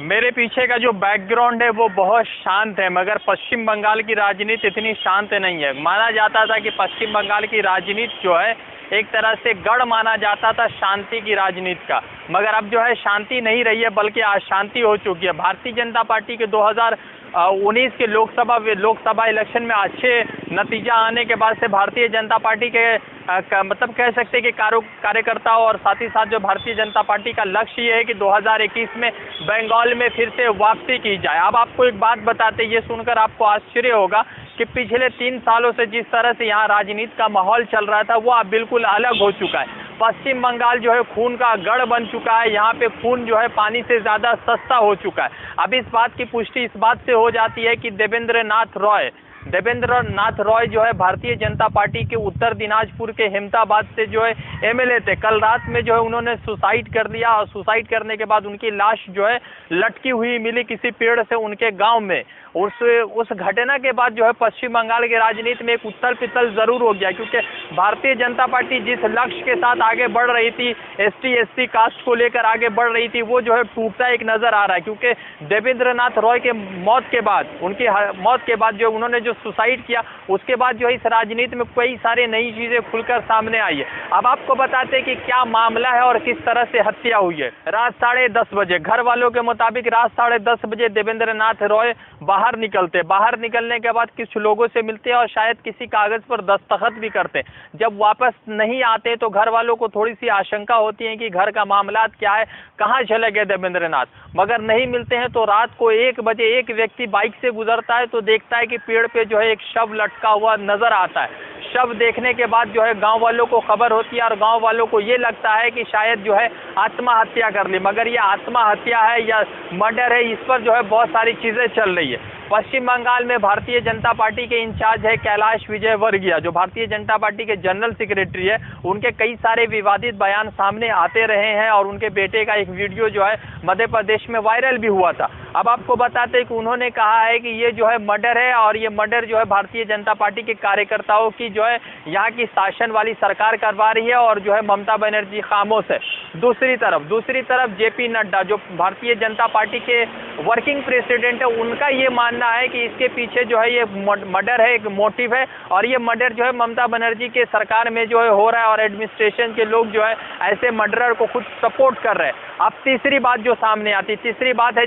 मेरे पीछे का जो बैकग्राउंड है वो बहुत शांत है, मगर पश्चिम बंगाल की राजनीति इतनी शांत नहीं है। माना जाता था कि पश्चिम बंगाल की राजनीति जो है एक तरह से गढ़ माना जाता था शांति की राजनीति का, मगर अब जो है शांति नहीं रही है बल्कि अशांति हो चुकी है। भारतीय जनता पार्टी के 2019 के लोकसभा इलेक्शन में अच्छे नतीजा आने के बाद से भारतीय जनता पार्टी के मतलब कह सकते हैं कि कार्यकर्ताओं और साथ ही साथ जो भारतीय जनता पार्टी का लक्ष्य ये है कि 2021 में बंगाल में फिर से वापसी की जाए। अब आपको एक बात बताते, ये सुनकर आपको आश्चर्य होगा कि पिछले 3 सालों से जिस तरह से यहाँ राजनीति का माहौल चल रहा था वो अब बिल्कुल अलग हो चुका है। पश्चिम बंगाल जो है खून का गढ़ बन चुका है, यहाँ पे खून जो है पानी से ज़्यादा सस्ता हो चुका है। अब इस बात की पुष्टि इस बात से हो जाती है कि देवेंद्र नाथ रॉय जो है भारतीय जनता पार्टी के उत्तर दिनाजपुर के हेमताबाद से जो है एमएलए थे। कल रात में जो है उन्होंने सुसाइड कर लिया और सुसाइड करने के बाद उनकी लाश जो है लटकी हुई मिली किसी पेड़ से उनके गांव में। उस घटना के बाद जो है पश्चिम बंगाल की राजनीति में एक उथल पुथल जरूर हो गया, क्योंकि भारतीय जनता पार्टी जिस लक्ष्य के साथ आगे बढ़ रही थी, ST/SC कास्ट को लेकर आगे बढ़ रही थी, वो जो है टूटता एक नजर आ रहा है। क्योंकि देवेंद्र नाथ रॉय के मौत के बाद जो उन्होंने जो सुसाइड किया उसके बाद जो है इस राजनीति में कई सारे नई चीजें खुलकर सामने आई है। अब आपको बताते हैं कि क्या मामला है और किस तरह से हत्या हुई है। रात 10:30 बजे घर वालों के मुताबिक रात 10:30 बजे देवेंद्र नाथ रॉय बाहर निकलने के बाद कुछ लोगों से मिलते हैं और शायद किसी कागज पर दस्तखत भी करते। जब वापस नहीं आते तो घर वालों को थोड़ी सी आशंका होती है कि घर का मामला क्या है, कहाँ चले गए देवेंद्र नाथ। मगर नहीं मिलते हैं तो रात को 1 बजे एक व्यक्ति बाइक से गुजरता है तो देखता है कि पेड़ पे जो है एक शव लटका हुआ नजर आता है। शव देखने के बाद जो है गांव वालों को खबर होती है और गांव वालों को ये लगता है कि शायद जो है आत्महत्या कर ली, मगर ये आत्महत्या है या मर्डर है, इस पर जो है बहुत सारी चीजें चल रही है। पश्चिम बंगाल में भारतीय जनता पार्टी के इंचार्ज है कैलाश विजयवर्गीय, जो भारतीय जनता पार्टी के जनरल सेक्रेटरी है। उनके कई सारे विवादित बयान सामने आते रहे हैं और उनके बेटे का एक वीडियो जो है मध्य प्रदेश में वायरल भी हुआ था। अब आपको बताते हैं कि उन्होंने कहा है कि ये जो है मर्डर है और ये मर्डर जो है भारतीय जनता पार्टी के कार्यकर्ताओं की जो है यहाँ की शासन वाली सरकार करवा रही है और जो है ममता बनर्जी खामोश है। दूसरी तरफ JP नड्डा जो भारतीय जनता पार्टी के वर्किंग प्रेसिडेंट है, उनका ये मानना है कि इसके पीछे जो है ये मर्डर है, एक मोटिव है और ये मर्डर जो है ममता बनर्जी के सरकार में जो है हो रहा है और एडमिनिस्ट्रेशन के लोग जो है ऐसे मर्डरर को खुद सपोर्ट कर रहे हैं। अब तीसरी बात जो सामने आती है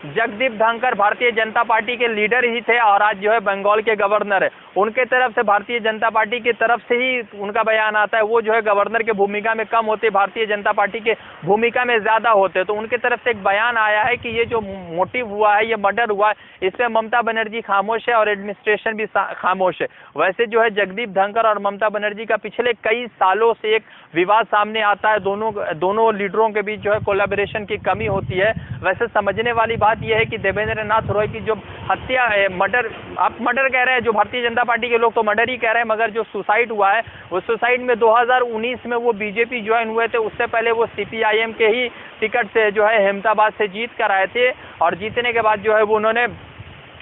जगदीप धनखड़ भारतीय जनता पार्टी के लीडर ही थे और आज जो है बंगाल के गवर्नर है। उनके तरफ से भारतीय जनता पार्टी की तरफ से ही उनका बयान आता है, वो जो है गवर्नर के भूमिका में कम होते, भारतीय जनता पार्टी के भूमिका में ज्यादा होते। तो उनके तरफ से एक बयान आया है कि ये जो मोटिव हुआ है, ये मर्डर हुआ है, इसमें ममता बनर्जी खामोश है और एडमिनिस्ट्रेशन भी खामोश है। वैसे जो है जगदीप धनखड़ और ममता बनर्जी का पिछले कई सालों से एक विवाद सामने आता है, दोनों लीडरों के बीच जो है कोलैबोरेशन की कमी होती है। वैसे समझने वाली बात यह है कि देवेंद्र नाथ रॉय की जो हत्या है, आप मर्डर कह रहे हैं, जो भारतीय जनता पार्टी के लोग तो मर्डर ही कह रहे हैं, मगर जो सुसाइड हुआ है उस सुसाइड में 2019 में वो बीजेपी ज्वाइन हुए थे। उससे पहले वो CPIM के ही टिकट से जो है हेमताबाद से जीत कर आए थे और जीतने के बाद जो है वो उन्होंने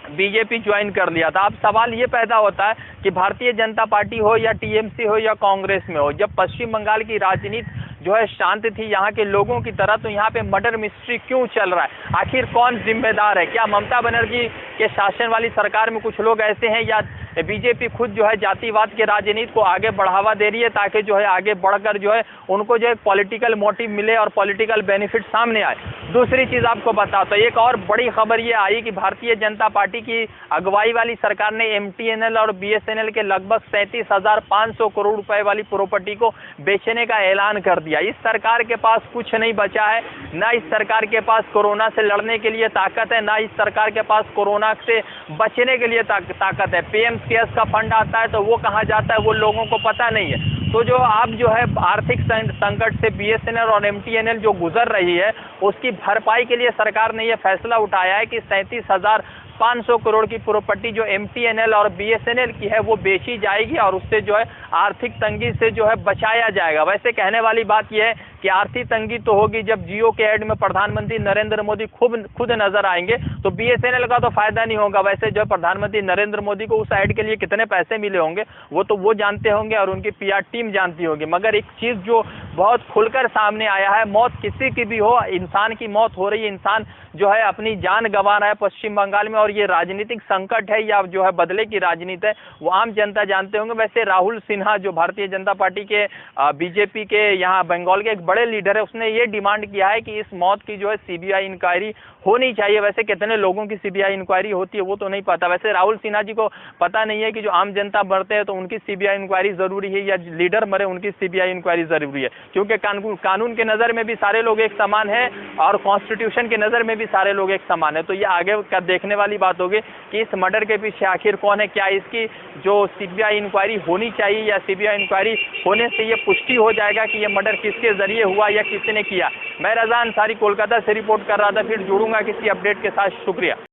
बीजेपी ज्वाइन कर लिया था। अब सवाल ये पैदा होता है कि भारतीय जनता पार्टी हो या TMC हो या कांग्रेस में हो, जब पश्चिम बंगाल की राजनीति जो है शांत थी यहाँ के लोगों की तरह, तो यहाँ पे मर्डर मिस्ट्री क्यों चल रहा है? आखिर कौन जिम्मेदार है? क्या ममता बनर्जी के शासन वाली सरकार में कुछ लोग ऐसे हैं या बीजेपी खुद जो है जातिवाद के राजनीति को आगे बढ़ावा दे रही है ताकि जो है आगे बढ़कर जो है उनको जो है पॉलिटिकल मोटिव मिले और पॉलिटिकल बेनिफिट सामने आए? दूसरी चीज आपको बताता हूं, एक और बड़ी खबर ये आई कि भारतीय जनता पार्टी की अगुवाई वाली सरकार ने MTNL और BSNL के लगभग 37,500 करोड़ रुपए वाली प्रॉपर्टी को बेचने का ऐलान कर दिया। इस सरकार के पास कुछ नहीं बचा है, ना इस सरकार के पास कोरोना से लड़ने के लिए ताकत है, ना इस सरकार के पास कोरोना से बचने के लिए ताकत है। PM केयर्स का फंड आता है तो वो कहाँ जाता है वो लोगों को पता नहीं है। तो जो अब जो है आर्थिक संकट से BSNL और MTNL जो गुजर रही है उसकी भरपाई के लिए सरकार ने यह फैसला उठाया है कि 37,500 करोड़ की प्रॉपर्टी जो MTNL और BSNL की है वो बेची जाएगी और उससे जो है आर्थिक तंगी से जो है बचाया जाएगा। वैसे कहने वाली बात यह है कि आर्थिक तंगी तो होगी जब जियो के ऐड में प्रधानमंत्री नरेंद्र मोदी खुद नजर आएंगे, तो बीएसएनएल का तो फायदा नहीं होगा। वैसे जो प्रधानमंत्री नरेंद्र मोदी को उस ऐड के लिए कितने पैसे मिले होंगे वो तो वो जानते होंगे और उनकी पीआर टीम जानती होगी। मगर एक चीज जो बहुत खुलकर सामने आया है, मौत किसी की भी हो, इंसान की मौत हो रही है, इंसान जो है अपनी जान गंवा रहा है पश्चिम बंगाल में, और ये राजनीतिक संकट है या जो है बदले की राजनीति है वो आम जनता जानते होंगे। वैसे राहुल सिन्हा जो भारतीय जनता पार्टी के बीजेपी के यहाँ बंगाल के एक बड़े लीडर है, उसने ये डिमांड किया है कि इस मौत की जो है सीबीआई इंक्वायरी होनी चाहिए। वैसे कितने लोगों की सीबीआई इंक्वायरी होती है वो तो नहीं पता। वैसे राहुल सिन्हा जी को पता नहीं है कि जो आम जनता मरते हैं तो उनकी सीबीआई इंक्वायरी जरूरी है या लीडर मरे उनकी सीबीआई इंक्वायरी जरूरी है, क्योंकि कानून के नजर में भी सारे लोग एक समान है और कॉन्स्टिट्यूशन के नजर में भी सारे लोग एक समान है। तो ये आगे का देखने वाली बात होगी कि इस मर्डर के पीछे आखिर कौन है, क्या इसकी जो सीबीआई इंक्वायरी होनी चाहिए या सीबीआई इंक्वायरी होने से ये पुष्टि हो जाएगा कि ये मर्डर किसके जरिए हुआ या किसने किया। मैं रजा अंसारी कोलकाता से रिपोर्ट कर रहा था, फिर जुड़ूंगा किसी अपडेट के साथ। शुक्रिया।